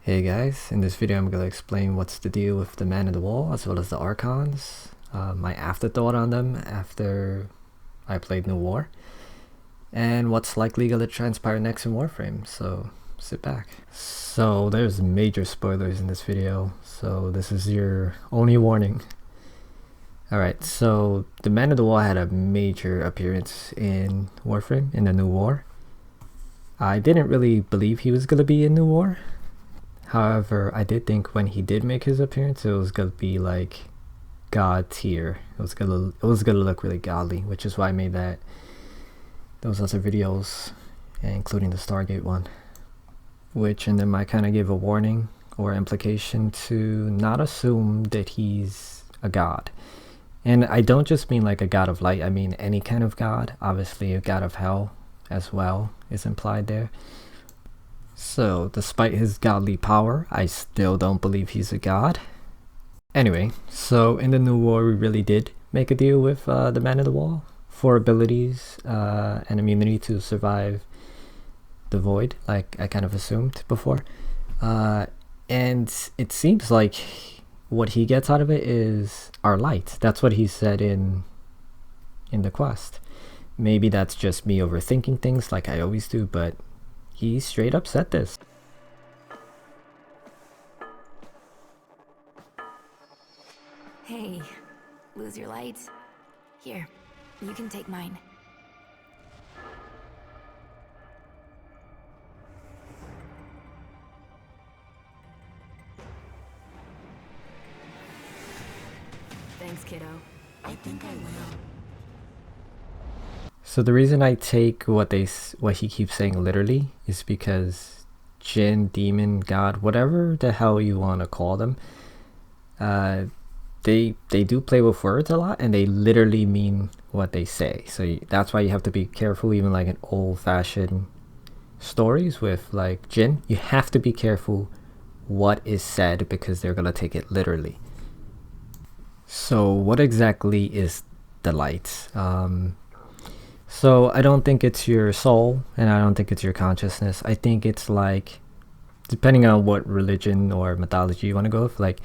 Hey guys, in this video I'm going to explain what's the deal with the Man in the Wall as well as the Archons, my afterthought on them after I played New War, and what's likely going to transpire next in Warframe, so sit back. So there's major spoilers in this video, so this is your only warning. Alright, so the Man in the Wall had a major appearance in Warframe, in the New War. I didn't really believe he was going to be in New War. However, I did think when he did make his appearance, it was gonna be like god tier. It was gonna look really godly, which is why I made those other videos, including the Stargate one. And then I kind of gave a warning or implication to not assume that he's a god. And I don't just mean like a god of light. I mean any kind of god. Obviously, a god of hell as well is implied there. So, despite his godly power, I still don't believe he's a god. Anyway, so in the New War, we really did make a deal with the Man in the Wall for abilities and immunity to survive the Void, like I kind of assumed before. And it seems like what he gets out of it is our light. That's what he said in the quest. Maybe that's just me overthinking things like I always do, but he straight up said this. Hey, lose your light? Here, you can take mine. Thanks, kiddo. I think I will. So the reason I take what he keeps saying literally is because Jinn, demon, god, whatever the hell you want to call them, they do play with words a lot, and they literally mean what they say. So that's why you have to be careful. Even like in old-fashioned stories with like Jinn, you have to be careful what is said because they're gonna take it literally. So what exactly is the light? So I don't think it's your soul, and I don't think it's your consciousness. I think it's like, depending on what religion or mythology you want to go with, like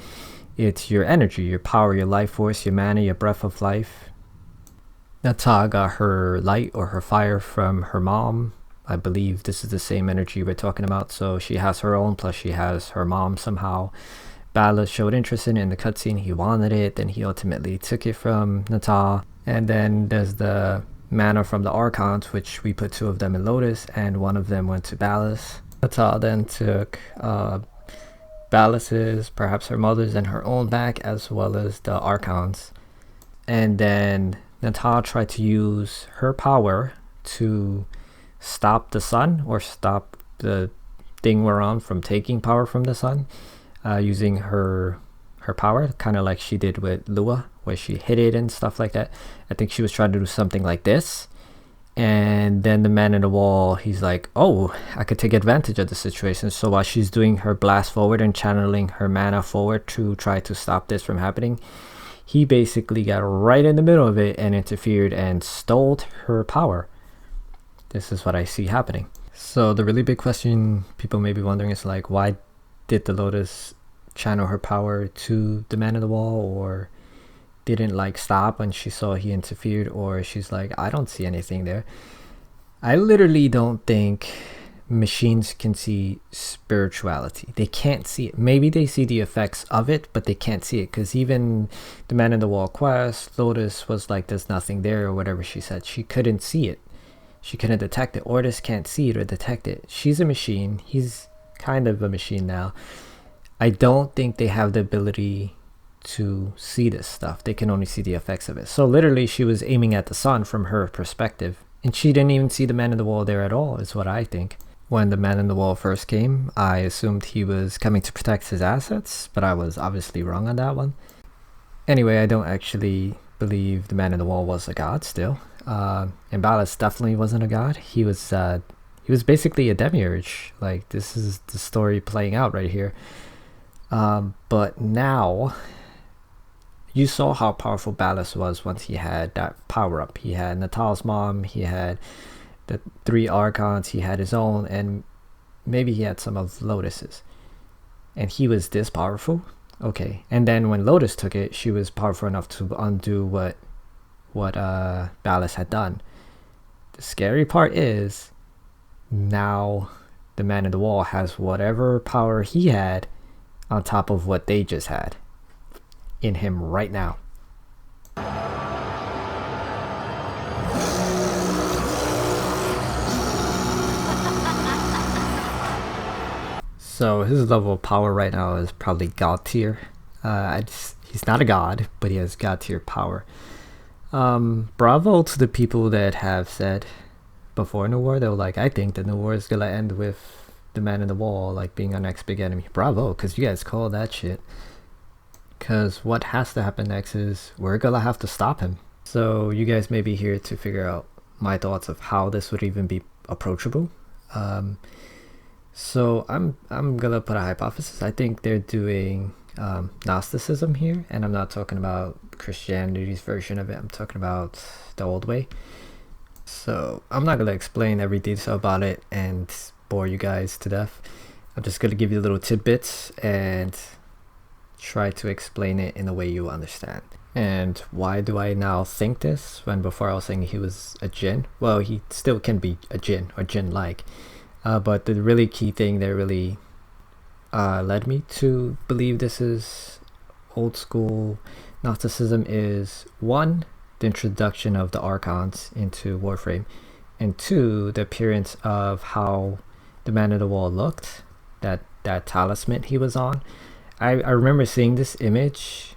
it's your energy, your power, your life force, your mana, your breath of life. Nata got her light or her fire from her mom. I believe this is the same energy we're talking about. So she has her own, plus she has her mom somehow. Bala showed interest in it in the cutscene. He wanted it, then he ultimately took it from Nata. And then there's the mana from the Archons, which we put 2 of them in Lotus, and 1 of them went to Ballas. Nata then took Ballas's, perhaps her mother's, and her own back, as well as the Archons. And then Nata tried to use her power to stop the sun, or stop the thing we're on from taking power from the sun, using her power, kind of like she did with Lua, where she hit it and stuff like that. I think she was trying to do something like this, and then the Man in the Wall, he's like, oh, I could take advantage of the situation. So while she's doing her blast forward and channeling her mana forward to try to stop this from happening, he basically got right in the middle of it and interfered and stole her power. This is what I see happening. So the really big question people may be wondering is like, why did the Lotus channel her power to the Man in the Wall, or didn't like stop when she saw he interfered, or she's like, I don't see anything there. I literally don't think machines can see spirituality. They can't see it. Maybe they see the effects of it, but they can't see it, because even the Man in the Wall quest, Lotus was like, there's nothing there, or whatever she said. She couldn't see it. She couldn't detect it. Ordis can't see it or detect it. She's a machine. He's kind of a machine now. I don't think they have the ability to see this stuff. They can only see the effects of it. So literally she was aiming at the sun from her perspective, and she didn't even see the Man in the Wall there at all, is what I think. When the Man in the Wall first came, I assumed he was coming to protect his assets, but I was obviously wrong on that one. Anyway, I don't actually believe the Man in the Wall was a god still. And Ballas definitely wasn't a god. He was basically a demiurge. Like, this is the story playing out right here. But now you saw how powerful Ballas was once he had that power up. He had Natal's mom, he had the 3 Archons, he had his own, and maybe he had some of Lotus's. and he was this powerful. Okay, and then when Lotus took it, she was powerful enough to undo what Ballas had done. The scary part is now the man in the wall has whatever power he had on top of what they just had in him right now. So his level of power right now is probably god tier. He's not a god, but he has god tier power. Bravo to the people that have said before New War, they were like, I think the New War is gonna end with the man in the wall like being our next big enemy. Bravo, because you guys call that shit. Because what has to happen next is we're gonna have to stop him. So you guys may be here to figure out my thoughts of how this would even be approachable. So I'm gonna put a hypothesis. I think they're doing Gnosticism here, and I'm not talking about Christianity's version of it. I'm talking about the old way. So I'm not gonna explain every detail about it and bore you guys to death. I'm just gonna give you little tidbits and try to explain it in a way you understand. And why do I now think this when before I was saying he was a jinn? Well, he still can be a jinn or jinn-like. But the really key thing that really led me to believe this is old school Gnosticism is 1, the introduction of the archons into Warframe, and 2, the appearance of how the man of the wall looked, that talisman he was on. I remember seeing this image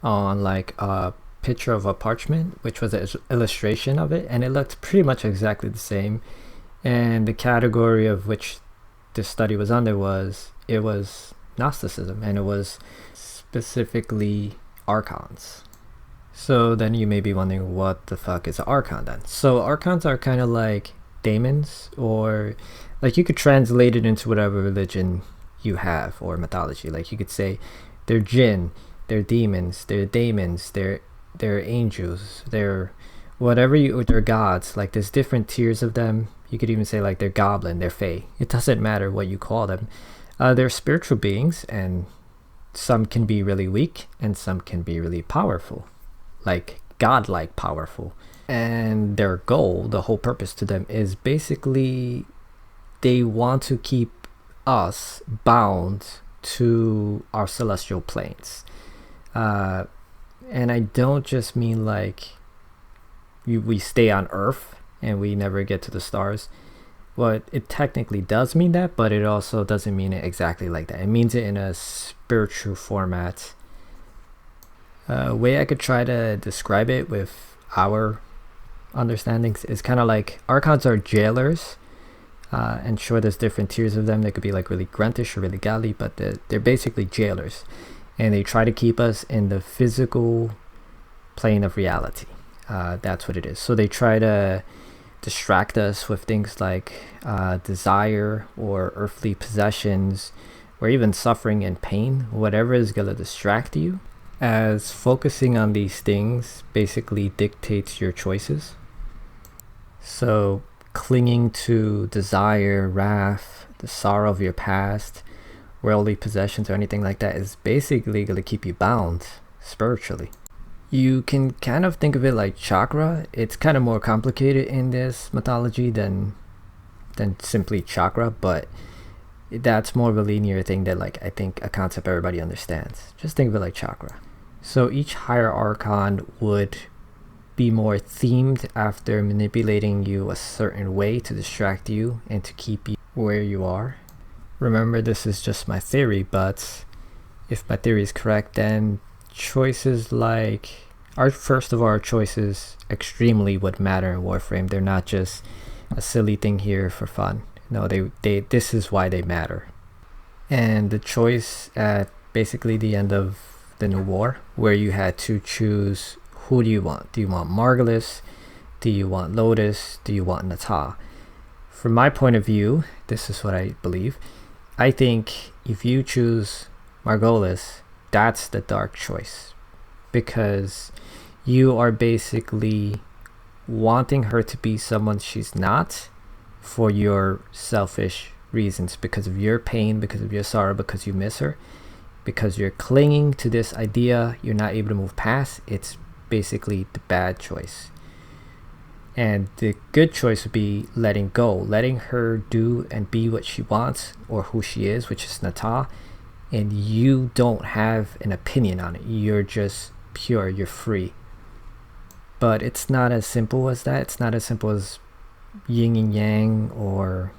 on like a picture of a parchment, which was an illustration of it, and it looked pretty much exactly the same. And the category of which this study was under was Gnosticism, and it was specifically archons. So then you may be wondering, what the fuck is an archon then? So archons are kind of like daemons, or like you could translate it into whatever religion you have or mythology. Like you could say they're jinn, they're demons, they're angels, they're whatever they're gods. Like there's different tiers of them. You could even say like they're goblin, they're fae. It doesn't matter what you call them. They're spiritual beings, and some can be really weak and some can be really powerful, like godlike powerful. And their goal, the whole purpose to them is basically they want to keep us bound to our celestial planes. And I don't just mean like we stay on Earth and we never get to the stars. Well, it technically does mean that, but it also doesn't mean it exactly like that. It means it in a spiritual format. Way I could try to describe it with our understandings is kind of like archons are jailers. And sure, there's different tiers of them. They could be like really gruntish or really godly, but they're basically jailers. And they try to keep us in the physical plane of reality. That's what it is. So they try to distract us with things like desire or earthly possessions, or even suffering and pain, whatever is going to distract you, as focusing on these things basically dictates your choices. So clinging to desire, wrath, the sorrow of your past, worldly possessions, or anything like that is basically going to keep you bound spiritually. You can kind of think of it like chakra. It's kind of more complicated in this mythology than simply chakra, but that's more of a linear thing that like I think a concept everybody understands. Just think of it like chakra. So each higher archon would be more themed after manipulating you a certain way to distract you and to keep you where you are. Remember, this is just my theory, but if my theory is correct, then choices like our choices extremely would matter in Warframe. They're not just a silly thing here for fun. No, they this is why they matter. And the choice at basically the end of the New War, where you had to choose, who do you want? Do you want Margulis? Do you want Lotus? Do you want Natah? From my point of view, this is what I believe. I think if you choose Margulis, that's the dark choice, because you are basically wanting her to be someone she's not for your selfish reasons, because of your pain, because of your sorrow, because you miss her, because you're clinging to this idea you're not able to move past. It's basically the bad choice. And the good choice would be letting go, letting her do and be what she wants, or who she is, which is Nata, and you don't have an opinion on it. You're just pure, you're free. But it's not as simple as that. It's not as simple as yin and yang or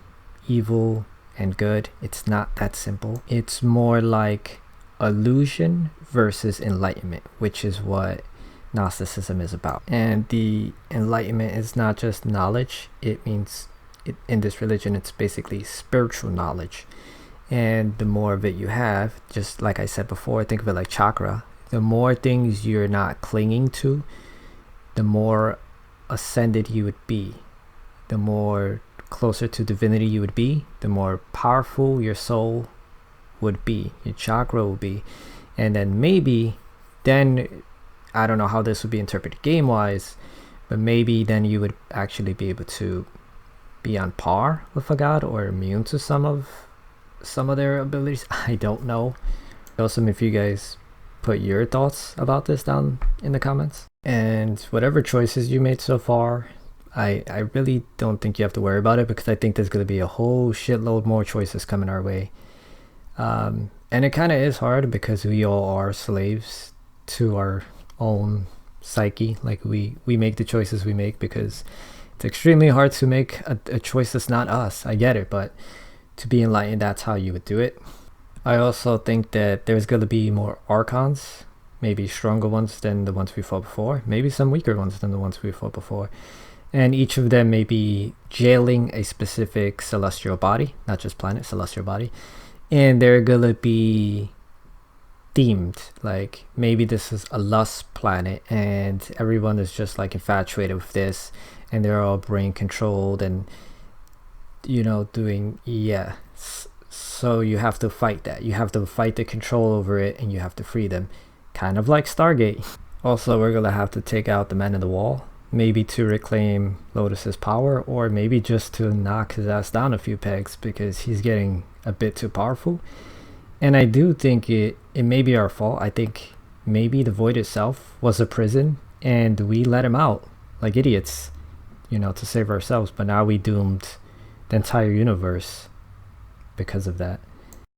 evil and good. It's not that simple. It's more like illusion versus enlightenment, which is what Gnosticism is about. And the enlightenment is not just knowledge. It means, in this religion, it's basically spiritual knowledge. And the more of it you have, just like I said before, think of it like chakra. The more things you're not clinging to, the more ascended you would be. The more closer to divinity you would be, the more powerful your soul would be, your chakra will be. And then maybe, then, I don't know how this would be interpreted game-wise, but maybe then you would actually be able to be on par with a god, or immune to some of their abilities. I don't know. Awesome if you guys put your thoughts about this down in the comments. And whatever choices you made so far, I really don't think you have to worry about it, because I think there's going to be a whole shitload more choices coming our way. And it kind of is hard, because we all are slaves to our own psyche. Like we make the choices we make because it's extremely hard to make a choice that's not us. I get it, but to be enlightened, that's how you would do it. I also think that there's going to be more archons, maybe stronger ones than the ones we fought before, maybe some weaker ones than the ones we fought before, and each of them may be jailing a specific celestial body, not just planet, celestial body, and they're going to be themed. Like maybe this is a lust planet and everyone is just like infatuated with this, and they're all brain controlled and, you know, doing, yeah, so you have to fight that. You have to fight the control over it, and you have to free them, kind of like Stargate. Also, we're gonna have to take out the man in the wall, maybe to reclaim Lotus's power, or maybe just to knock his ass down a few pegs, because he's getting a bit too powerful. And I do think it may be our fault. I think maybe the void itself was a prison, and we let him out like idiots, you know, to save ourselves. But now we doomed the entire universe because of that.